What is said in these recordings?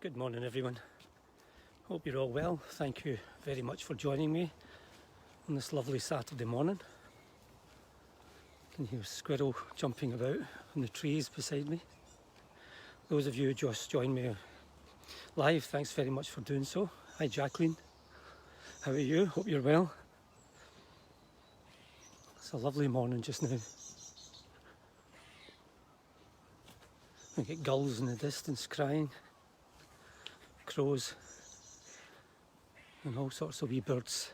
Good morning, everyone. Hope you're all well. Thank you very much for joining me on this lovely Saturday morning. I can hear a squirrel jumping about on the trees beside me. Those of you who just joined me live, thanks very much for doing so. Hi Jacqueline, how are you? Hope you're well. It's a lovely morning just now. We get gulls in the distance crying, crows, and all sorts of wee birds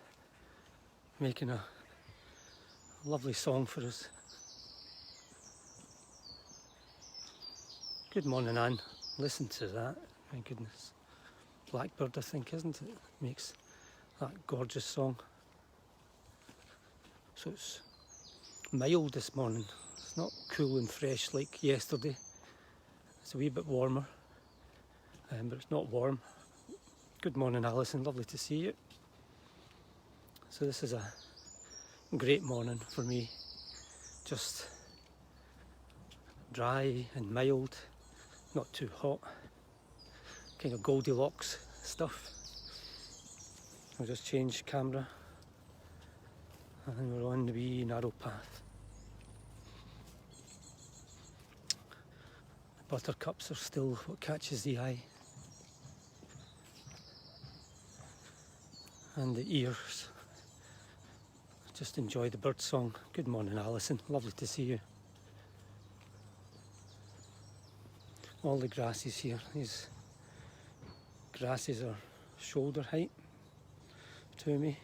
making a lovely song for us. Good morning, Anne. Listen to that. My goodness. Blackbird, I think, isn't it? Makes that gorgeous song. So it's mild this morning. It's not cool and fresh like yesterday. It's a wee bit warmer, but it's not warm. Good morning, Alison. Lovely to see you. So this is a great morning for me. Just dry and mild, not too hot. Kind of Goldilocks stuff. I'll just change camera and we're on the wee narrow path. The buttercups are still what catches the eye. And the ears. Just enjoy the bird song. Good morning, Alison. Lovely to see you. All the grasses here. These grasses are shoulder height to me.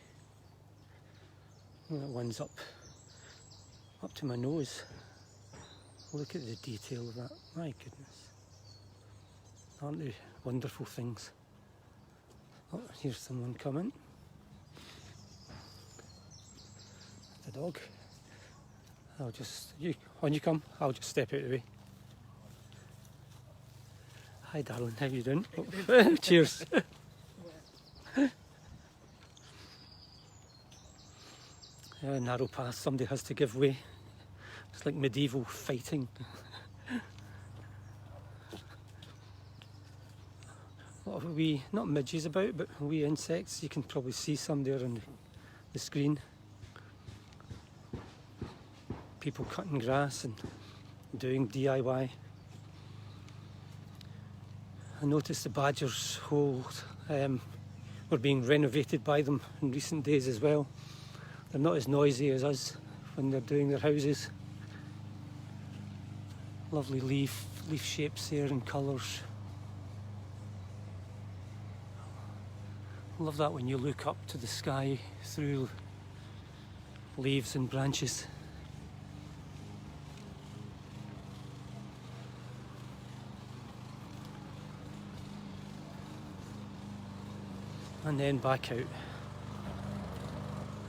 And that one's up to my nose. Look at the detail of that. My goodness. Aren't they wonderful things? Oh, here's someone coming. The dog. On you come, I'll just step out of the way. Hi darling, how you doing? Oh, cheers. Narrow path, somebody has to give way. It's like medieval fighting. A lot of wee, not midges about, but wee insects. You can probably see some there on the screen. People cutting grass and doing DIY. I noticed the badgers' hole were being renovated by them in recent days as well. They're not as noisy as us when they're doing their houses. Lovely leaf shapes here and colours. Love that when you look up to the sky through leaves and branches. And then back out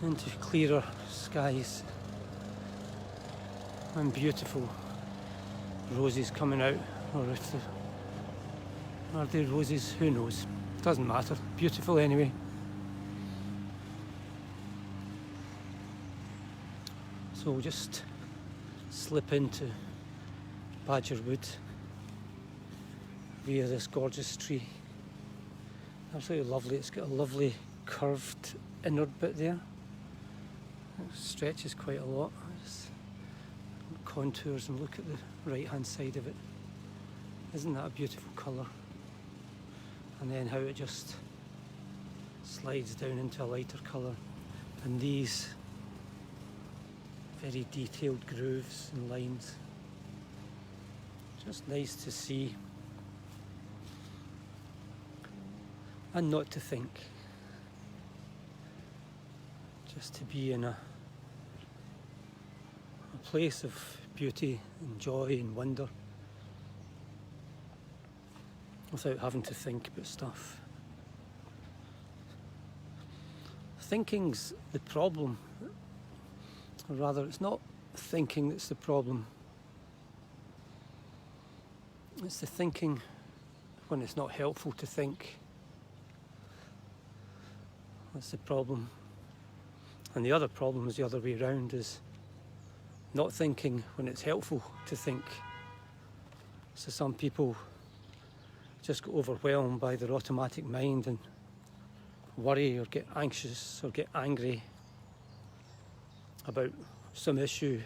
into clearer skies and beautiful roses coming out, or if are they roses, who knows, doesn't matter, beautiful anyway. So we'll just slip into Badger Wood via this gorgeous tree. Absolutely lovely. It's got a lovely curved inward bit there. It stretches quite a lot. Just contours and look at the right hand side of it. Isn't that a beautiful colour? And then how it just slides down into a lighter colour. And these very detailed grooves and lines. Just nice to see. And not to think. Just to be in a place of beauty and joy and wonder without having to think about stuff. Thinking's the problem, or rather it's not thinking that's the problem. It's the thinking when it's not helpful to think. That's the problem. And the other problem is the other way around, is not thinking when it's helpful to think. So some people just get overwhelmed by their automatic mind and worry or get anxious or get angry about some issue,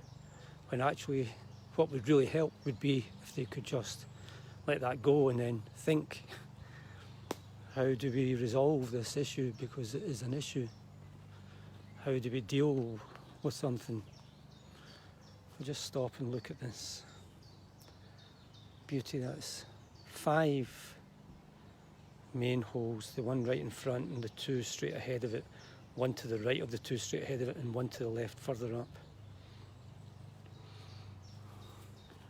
when actually what would really help would be if they could just let that go and then think, how do we resolve this issue, because it is an issue? How do we deal with something? If we just stop and look at this beauty, that's 5 main holes, the one right in front and the 2 straight ahead of it, one to the right of the 2 straight ahead of it and one to the left further up.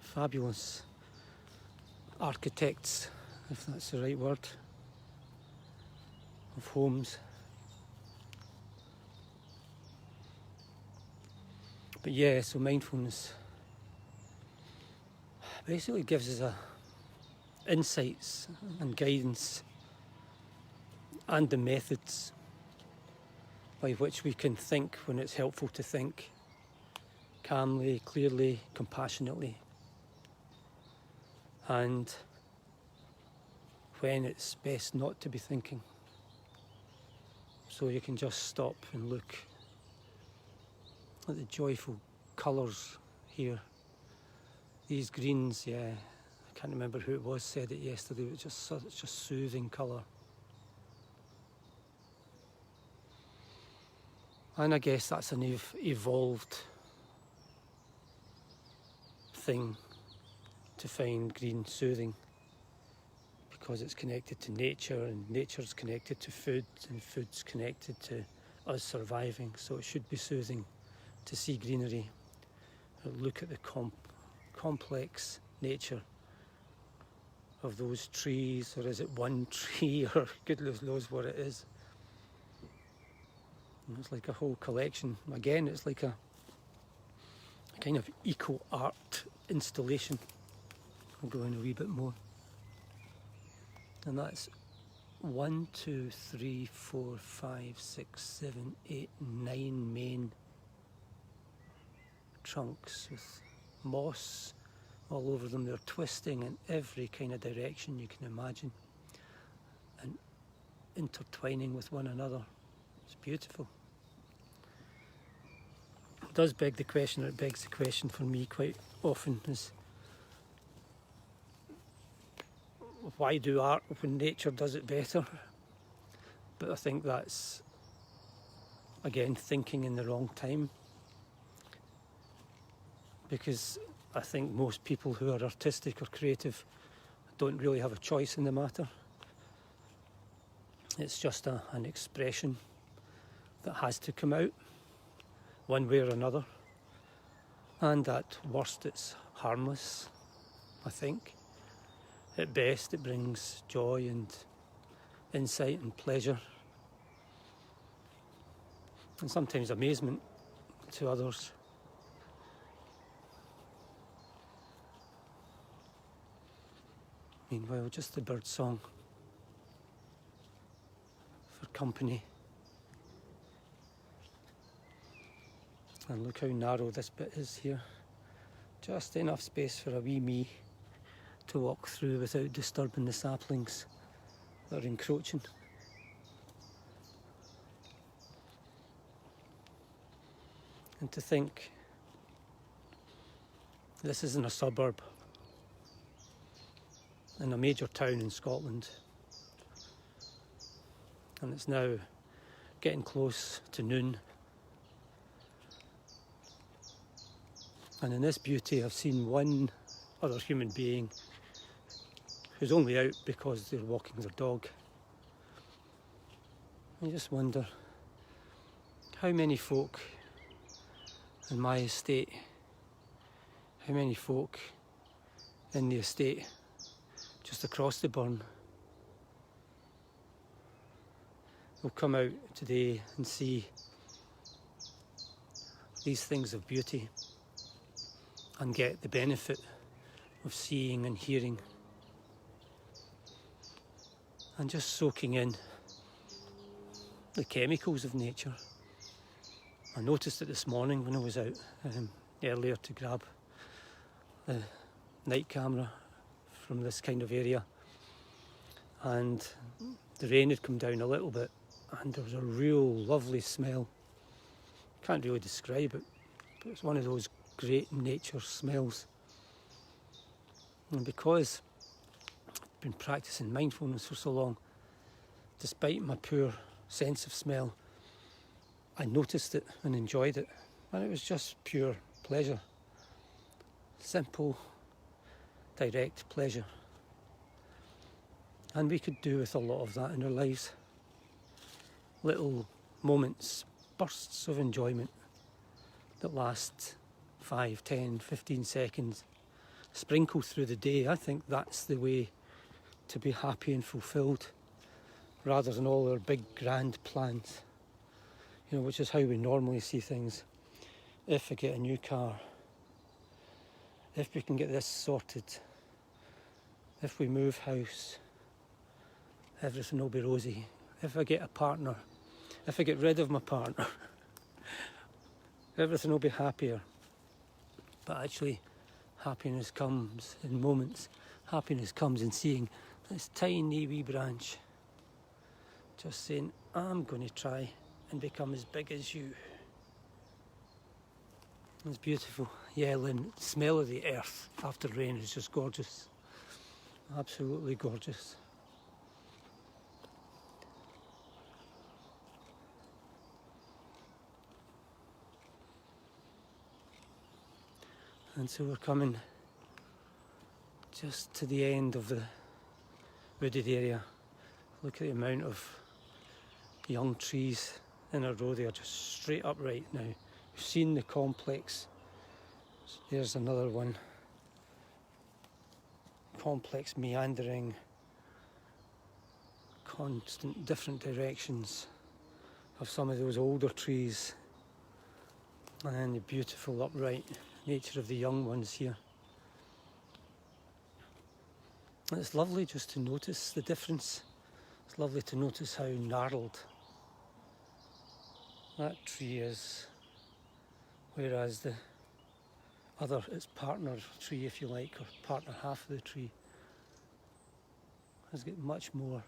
Fabulous architects, if that's the right word, of homes. But yeah, so mindfulness basically gives us insights and guidance and the methods by which we can think when it's helpful to think calmly, clearly, compassionately, and when it's best not to be thinking. So you can just stop and look at the joyful colours here. These greens, yeah, I can't remember who it was said it yesterday, it was just such a soothing colour. And I guess that's an evolved thing to find green soothing, because it's connected to nature, and nature's connected to food, and food's connected to us surviving, so it should be soothing to see greenery, look at the complex nature of those trees, or is it one tree, or goodness knows what it is. And it's like a whole collection. Again, it's like a kind of eco-art installation. I'll go in a wee bit more. And that's 1, 2, 3, 4, 5, 6, 7, 8, 9 main trunks with moss all over them. They're twisting in every kind of direction you can imagine and intertwining with one another. It's beautiful. It does beg the question, or it begs the question for me quite often, is why do art when nature does it better? But I think that's, again, thinking in the wrong time. Because I think most people who are artistic or creative don't really have a choice in the matter. It's just an expression that has to come out one way or another. And at worst it's harmless, I think. At best it brings joy and insight and pleasure, and sometimes amazement to others. Meanwhile, just the bird song for company. And look how narrow this bit is here. Just enough space for a wee me to walk through without disturbing the saplings that are encroaching. And to think this isn't a suburb in a major town in Scotland, and it's now getting close to noon, and in this beauty I've seen one other human being who's only out because they're walking their dog. I just wonder how many folk in my estate, how many folk in the estate just across the burn will come out today and see these things of beauty and get the benefit of seeing and hearing and just soaking in the chemicals of nature. I noticed it this morning when I was out earlier to grab the night camera from this kind of area. and the rain had come down a little bit, and there was a real lovely smell. Can't really describe it, but it's one of those great nature smells. And because I've been practicing mindfulness for so long, despite my poor sense of smell, I noticed it and enjoyed it, and it was just pure pleasure. Simple, direct pleasure. And we could do with a lot of that in our lives. Little moments, bursts of enjoyment that last 5, 10, 15 seconds, sprinkled through the day. I think that's the way to be happy and fulfilled, rather than all our big grand plans, which is how we normally see things. If I get a new car, if we can get this sorted, if we move house, everything will be rosy. If I get a partner, if I get rid of my partner, everything will be happier. But actually, happiness comes in moments. Happiness comes in seeing this tiny wee branch just saying, I'm going to try and become as big as you. It's beautiful. Yeah, the smell of the earth after rain is just gorgeous. Absolutely gorgeous. And so we're coming just to the end of the wooded area. Look at the amount of young trees in a row. They are just straight upright now. We've seen the complex. There's another one. Complex meandering, constant different directions of some of those older trees, and then the beautiful upright nature of the young ones here. And it's lovely just to notice the difference. It's lovely to notice how gnarled that tree is, whereas the other, its partner tree, if you like, or partner half of the tree, has got much more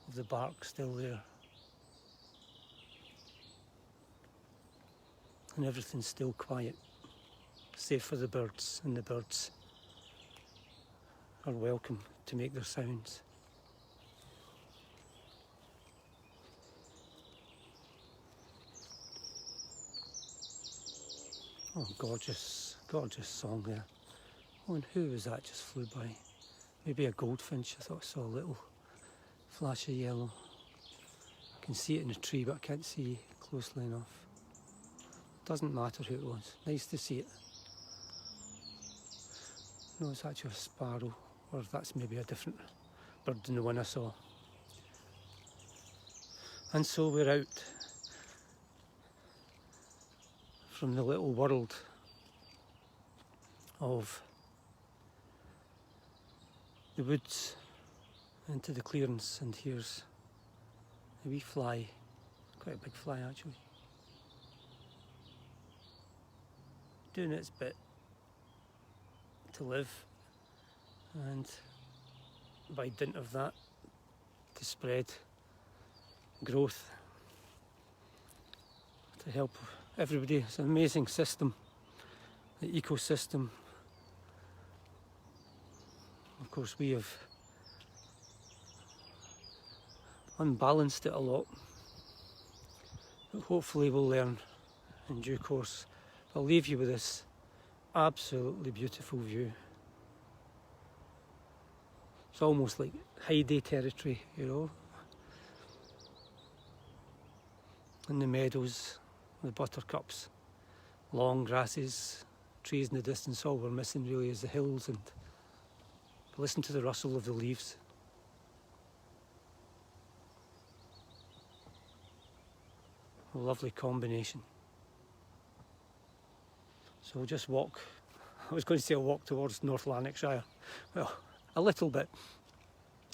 of the bark still there. And everything's still quiet, save for the birds, and the birds are welcome to make their sounds. Oh, gorgeous, gorgeous song there. Oh, and who was that just flew by? Maybe a goldfinch. I thought I saw a little flash of yellow. I can see it in a tree, but I can't see closely enough. Doesn't matter who it was. Nice to see it. No, it's actually a sparrow, or that's maybe a different bird than the one I saw. And so we're out from the little world of the woods into the clearance, and here's a wee fly, quite a big fly actually, doing its bit to live, and by dint of that to spread growth, to help everybody. It's an amazing system, the ecosystem. Of course, we have unbalanced it a lot, but hopefully we'll learn in due course. I'll leave you with this absolutely beautiful view. It's almost like Heidi territory, in the meadows, the buttercups, long grasses, trees in the distance. All we're missing really is the hills, and listen to the rustle of the leaves. A lovely combination. So we'll just walk. I was going to say I'll walk towards North Lanarkshire. Well, a little bit.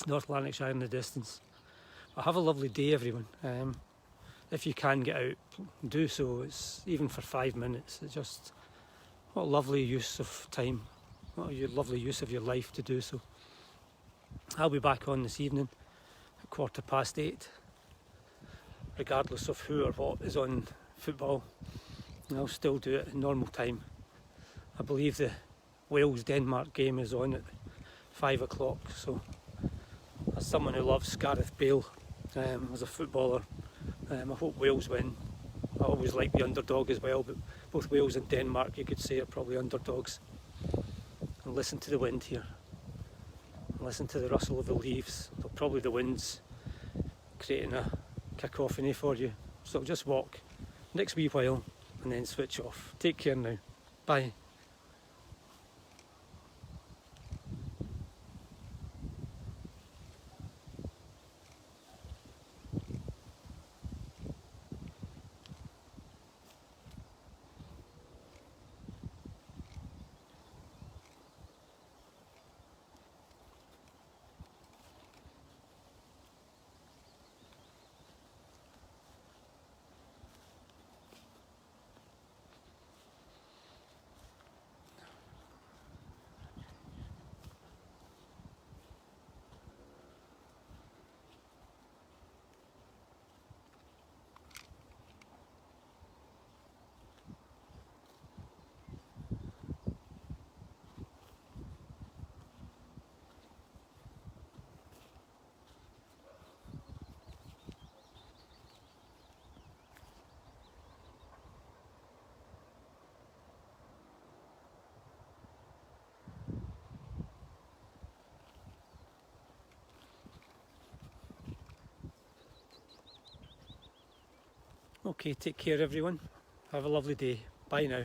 North Lanarkshire in the distance. But have a lovely day, everyone. If you can get out, do so. It's even for 5 minutes. It's just what a lovely use of time. What a lovely use of your life to do so. I'll be back on this evening at 8:15, regardless of who or what is on football. And I'll still do it at normal time. I believe the Wales-Denmark game is on at 5 o'clock, so as someone who loves Gareth Bale as a footballer, I hope Wales win. I always like the underdog as well, but both Wales and Denmark, you could say, are probably underdogs. And listen to the wind here. Listen to the rustle of the leaves. Probably the wind's creating a cacophony for you. So just walk next wee while and then switch off. Take care now. Bye. Okay, take care everyone. Have a lovely day. Bye now.